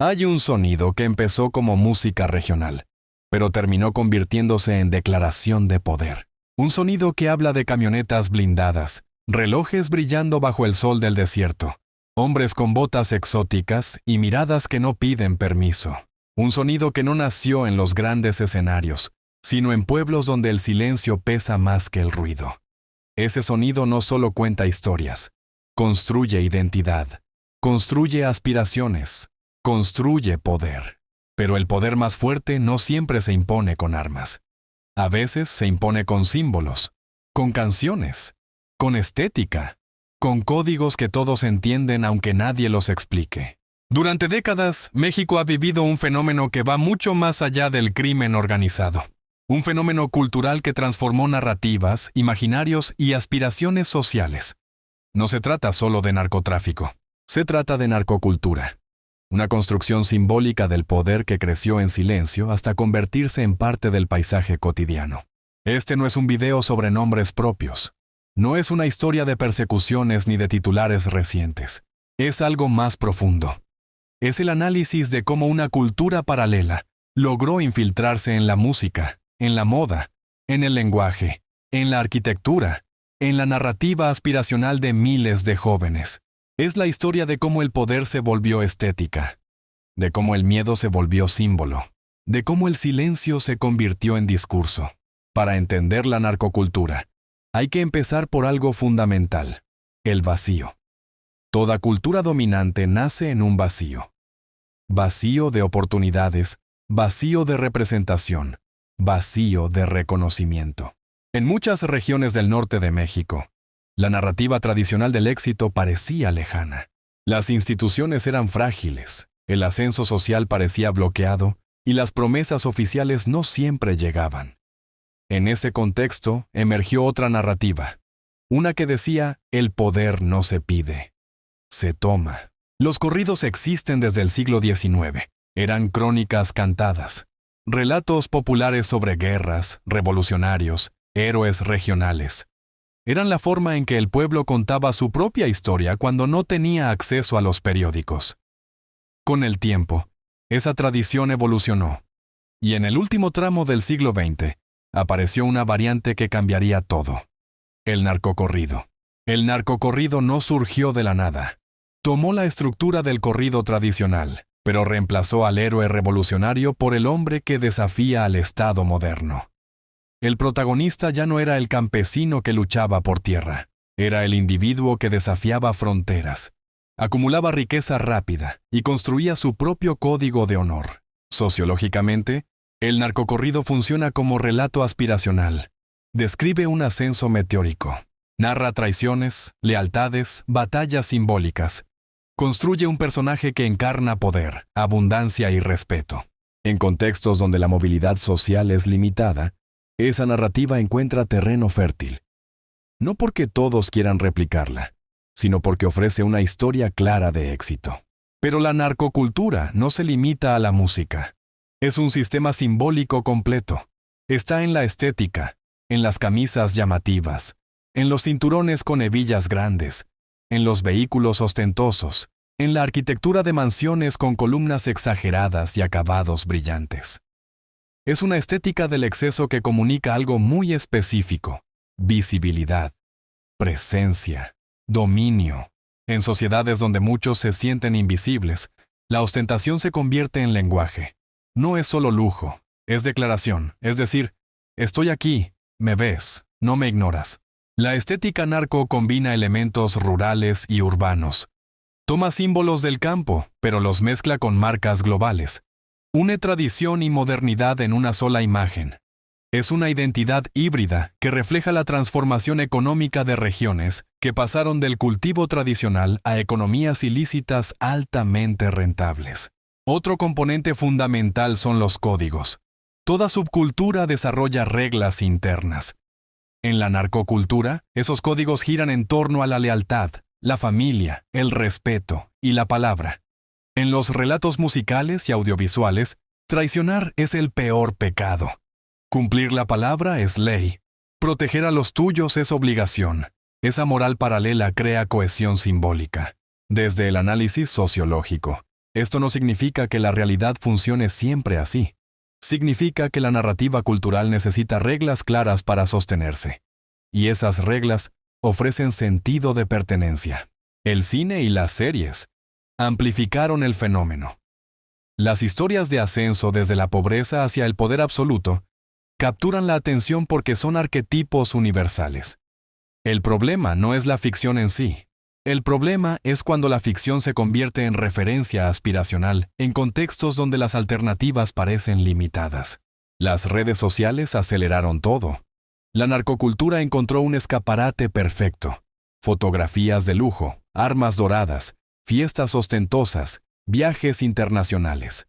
Hay un sonido que empezó como música regional, pero terminó convirtiéndose en declaración de poder. Un sonido que habla de camionetas blindadas, relojes brillando bajo el sol del desierto, hombres con botas exóticas y miradas que no piden permiso. Un sonido que no nació en los grandes escenarios, sino en pueblos donde el silencio pesa más que el ruido. Ese sonido no solo cuenta historias, construye identidad, construye aspiraciones, construye poder. Pero el poder más fuerte no siempre se impone con armas. A veces se impone con símbolos, con canciones, con estética, con códigos que todos entienden aunque nadie los explique. Durante décadas, México ha vivido un fenómeno que va mucho más allá del crimen organizado. Un fenómeno cultural que transformó narrativas, imaginarios y aspiraciones sociales. No se trata solo de narcotráfico, se trata de narcocultura. Una construcción simbólica del poder que creció en silencio hasta convertirse en parte del paisaje cotidiano. Este no es un video sobre nombres propios. No es una historia de persecuciones ni de titulares recientes. Es algo más profundo. Es el análisis de cómo una cultura paralela logró infiltrarse en la música, en la moda, en el lenguaje, en la arquitectura, en la narrativa aspiracional de miles de jóvenes. Es la historia de cómo el poder se volvió estética, de cómo el miedo se volvió símbolo, de cómo el silencio se convirtió en discurso. Para entender la narcocultura, hay que empezar por algo fundamental: el vacío. Toda cultura dominante nace en un vacío. Vacío de oportunidades, vacío de representación, vacío de reconocimiento. En muchas regiones del norte de México, la narrativa tradicional del éxito parecía lejana. Las instituciones eran frágiles, el ascenso social parecía bloqueado y las promesas oficiales no siempre llegaban. En ese contexto emergió otra narrativa, una que decía: el poder no se pide, se toma. Los corridos existen desde el siglo XIX. Eran crónicas cantadas, relatos populares sobre guerras, revolucionarios, héroes regionales. Eran la forma en que el pueblo contaba su propia historia cuando no tenía acceso a los periódicos. Con el tiempo, esa tradición evolucionó, y en el último tramo del siglo XX, apareció una variante que cambiaría todo: el narcocorrido. El narcocorrido no surgió de la nada. Tomó la estructura del corrido tradicional, pero reemplazó al héroe revolucionario por el hombre que desafía al Estado moderno. El protagonista ya no era el campesino que luchaba por tierra, era el individuo que desafiaba fronteras, acumulaba riqueza rápida y construía su propio código de honor. Sociológicamente, el narcocorrido funciona como relato aspiracional. Describe un ascenso meteórico. Narra traiciones, lealtades, batallas simbólicas. Construye un personaje que encarna poder, abundancia y respeto. En contextos donde la movilidad social es limitada, esa narrativa encuentra terreno fértil. No porque todos quieran replicarla, sino porque ofrece una historia clara de éxito. Pero la narcocultura no se limita a la música. Es un sistema simbólico completo. Está en la estética, en las camisas llamativas, en los cinturones con hebillas grandes, en los vehículos ostentosos, en la arquitectura de mansiones con columnas exageradas y acabados brillantes. Es una estética del exceso que comunica algo muy específico: visibilidad, presencia, dominio. En sociedades donde muchos se sienten invisibles, la ostentación se convierte en lenguaje. No es solo lujo, es declaración, es decir: estoy aquí, me ves, no me ignoras. La estética narco combina elementos rurales y urbanos. Toma símbolos del campo, pero los mezcla con marcas globales. Une tradición y modernidad en una sola imagen. Es una identidad híbrida que refleja la transformación económica de regiones que pasaron del cultivo tradicional a economías ilícitas altamente rentables. Otro componente fundamental son los códigos. Toda subcultura desarrolla reglas internas. En la narcocultura, esos códigos giran en torno a la lealtad, la familia, el respeto y la palabra. En los relatos musicales y audiovisuales, traicionar es el peor pecado. Cumplir la palabra es ley. Proteger a los tuyos es obligación. Esa moral paralela crea cohesión simbólica. Desde el análisis sociológico, Esto no significa que la realidad funcione siempre así. Significa que la narrativa cultural necesita reglas claras para sostenerse. Y esas reglas ofrecen sentido de pertenencia. El cine y las series amplificaron el fenómeno. Las historias de ascenso desde la pobreza hacia el poder absoluto capturan la atención porque son arquetipos universales. El problema no es la ficción en sí. El problema es cuando la ficción se convierte en referencia aspiracional en contextos donde las alternativas parecen limitadas. Las redes sociales aceleraron todo. La narcocultura encontró un escaparate perfecto. Fotografías de lujo, armas doradas, fiestas ostentosas, viajes internacionales.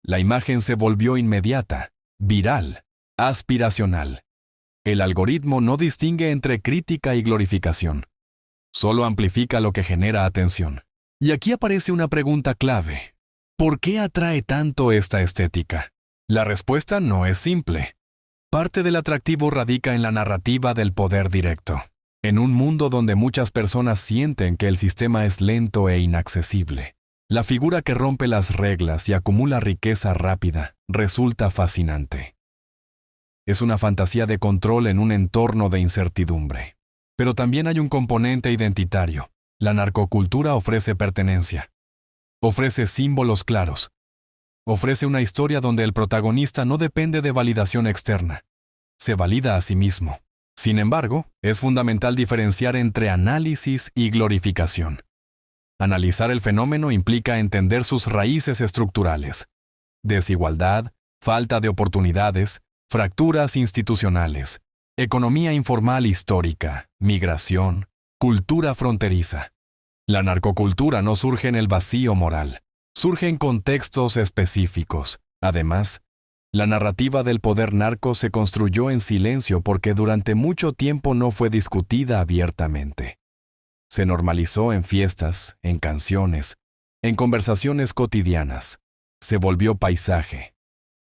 La imagen se volvió inmediata, viral, aspiracional. El algoritmo no distingue entre crítica y glorificación. Solo amplifica lo que genera atención. Y aquí aparece una pregunta clave. ¿Por qué atrae tanto esta estética? La respuesta no es simple. Parte del atractivo radica en la narrativa del poder directo. En un mundo donde muchas personas sienten que el sistema es lento e inaccesible, la figura que rompe las reglas y acumula riqueza rápida resulta fascinante. Es una fantasía de control en un entorno de incertidumbre. Pero también hay un componente identitario. La narcocultura ofrece pertenencia. Ofrece símbolos claros. Ofrece una historia donde el protagonista no depende de validación externa. Se valida a sí mismo. Sin embargo, es fundamental diferenciar entre análisis y glorificación. Analizar el fenómeno implica entender sus raíces estructurales. Desigualdad, falta de oportunidades, fracturas institucionales, economía informal histórica, migración, cultura fronteriza. La narcocultura no surge en el vacío moral, surge en contextos específicos. Además, la narrativa del poder narco se construyó en silencio porque durante mucho tiempo no fue discutida abiertamente. Se normalizó en fiestas, en canciones, en conversaciones cotidianas. Se volvió paisaje.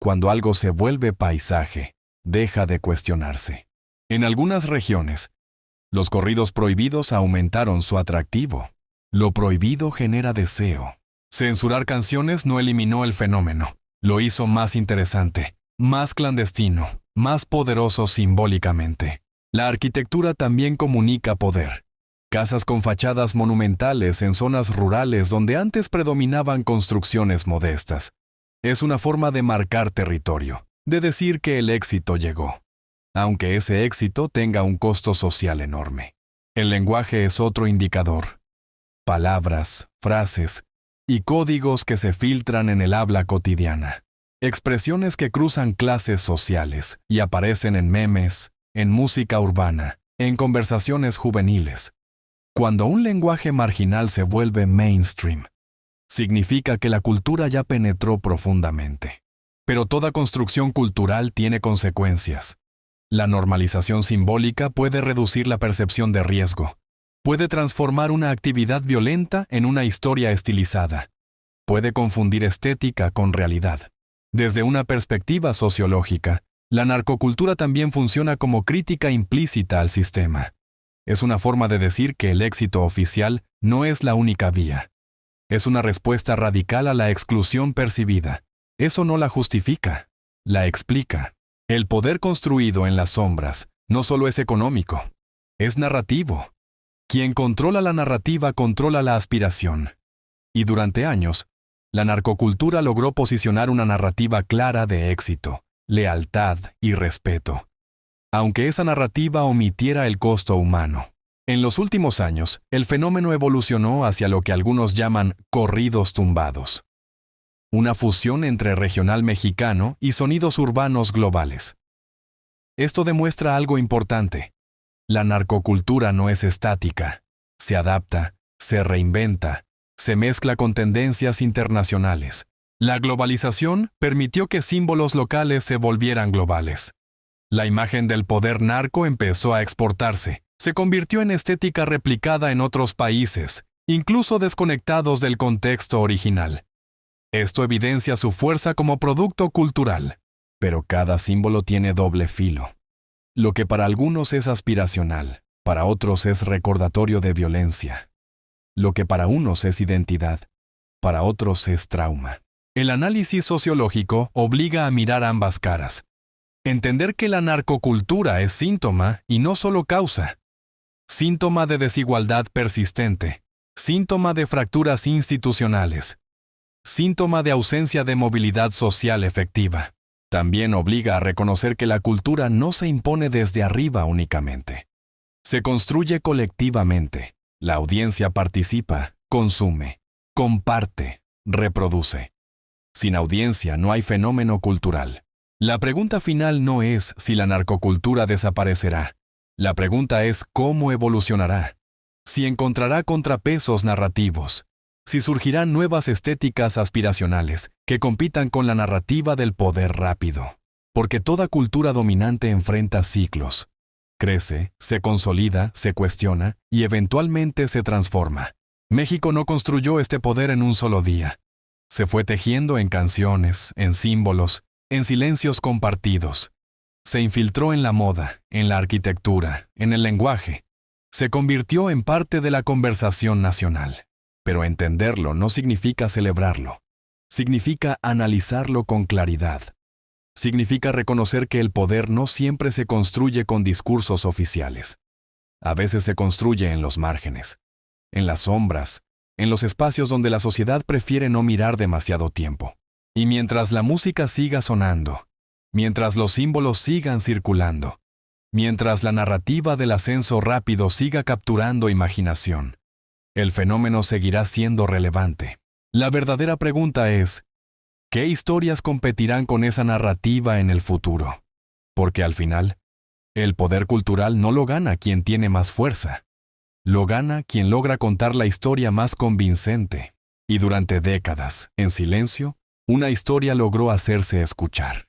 Cuando algo se vuelve paisaje, deja de cuestionarse. En algunas regiones, los corridos prohibidos aumentaron su atractivo. Lo prohibido genera deseo. Censurar canciones no eliminó el fenómeno. Lo hizo más interesante, más clandestino, más poderoso simbólicamente. La arquitectura también comunica poder. Casas con fachadas monumentales en zonas rurales donde antes predominaban construcciones modestas. Es una forma de marcar territorio, de decir que el éxito llegó, aunque ese éxito tenga un costo social enorme. El lenguaje es otro indicador. Palabras, frases y códigos que se filtran en el habla cotidiana. Expresiones que cruzan clases sociales y aparecen en memes, en música urbana, en conversaciones juveniles. Cuando un lenguaje marginal se vuelve mainstream, significa que la cultura ya penetró profundamente. Pero toda construcción cultural tiene consecuencias. La normalización simbólica puede reducir la percepción de riesgo. Puede transformar una actividad violenta en una historia estilizada. Puede confundir estética con realidad. Desde una perspectiva sociológica, la narcocultura también funciona como crítica implícita al sistema. Es una forma de decir que el éxito oficial no es la única vía. Es una respuesta radical a la exclusión percibida. Eso no la justifica, la explica. El poder construido en las sombras no solo es económico, es narrativo. Quien controla la narrativa controla la aspiración. Y durante años, la narcocultura logró posicionar una narrativa clara de éxito, lealtad y respeto, aunque esa narrativa omitiera el costo humano. En los últimos años, el fenómeno evolucionó hacia lo que algunos llaman corridos tumbados. Una fusión entre regional mexicano y sonidos urbanos globales. Esto demuestra algo importante. La narcocultura no es estática. Se adapta, se reinventa, se mezcla con tendencias internacionales. La globalización permitió que símbolos locales se volvieran globales. La imagen del poder narco empezó a exportarse. Se convirtió en estética replicada en otros países, incluso desconectados del contexto original. Esto evidencia su fuerza como producto cultural. Pero cada símbolo tiene doble filo. Lo que para algunos es aspiracional, para otros es recordatorio de violencia. Lo que para unos es identidad, para otros es trauma. El análisis sociológico obliga a mirar ambas caras. Entender que la narcocultura es síntoma y no solo causa. Síntoma de desigualdad persistente, síntoma de fracturas institucionales, síntoma de ausencia de movilidad social efectiva. También obliga a reconocer que la cultura no se impone desde arriba únicamente. Se construye colectivamente. La audiencia participa, consume, comparte, reproduce. Sin audiencia no hay fenómeno cultural. La pregunta final no es si la narcocultura desaparecerá. La pregunta es cómo evolucionará. Si encontrará contrapesos narrativos. Si surgirán nuevas estéticas aspiracionales que compitan con la narrativa del poder rápido. Porque toda cultura dominante enfrenta ciclos. Crece, se consolida, se cuestiona y eventualmente se transforma. México no construyó este poder en un solo día. Se fue tejiendo en canciones, en símbolos, en silencios compartidos. Se infiltró en la moda, en la arquitectura, en el lenguaje. Se convirtió en parte de la conversación nacional. Pero entenderlo no significa celebrarlo. Significa analizarlo con claridad. Significa reconocer que el poder no siempre se construye con discursos oficiales. A veces se construye en los márgenes, en las sombras, en los espacios donde la sociedad prefiere no mirar demasiado tiempo. Y mientras la música siga sonando, mientras los símbolos sigan circulando, mientras la narrativa del ascenso rápido siga capturando imaginación, el fenómeno seguirá siendo relevante. La verdadera pregunta es, ¿qué historias competirán con esa narrativa en el futuro? Porque al final, el poder cultural no lo gana quien tiene más fuerza. Lo gana quien logra contar la historia más convincente. Y durante décadas, en silencio, una historia logró hacerse escuchar.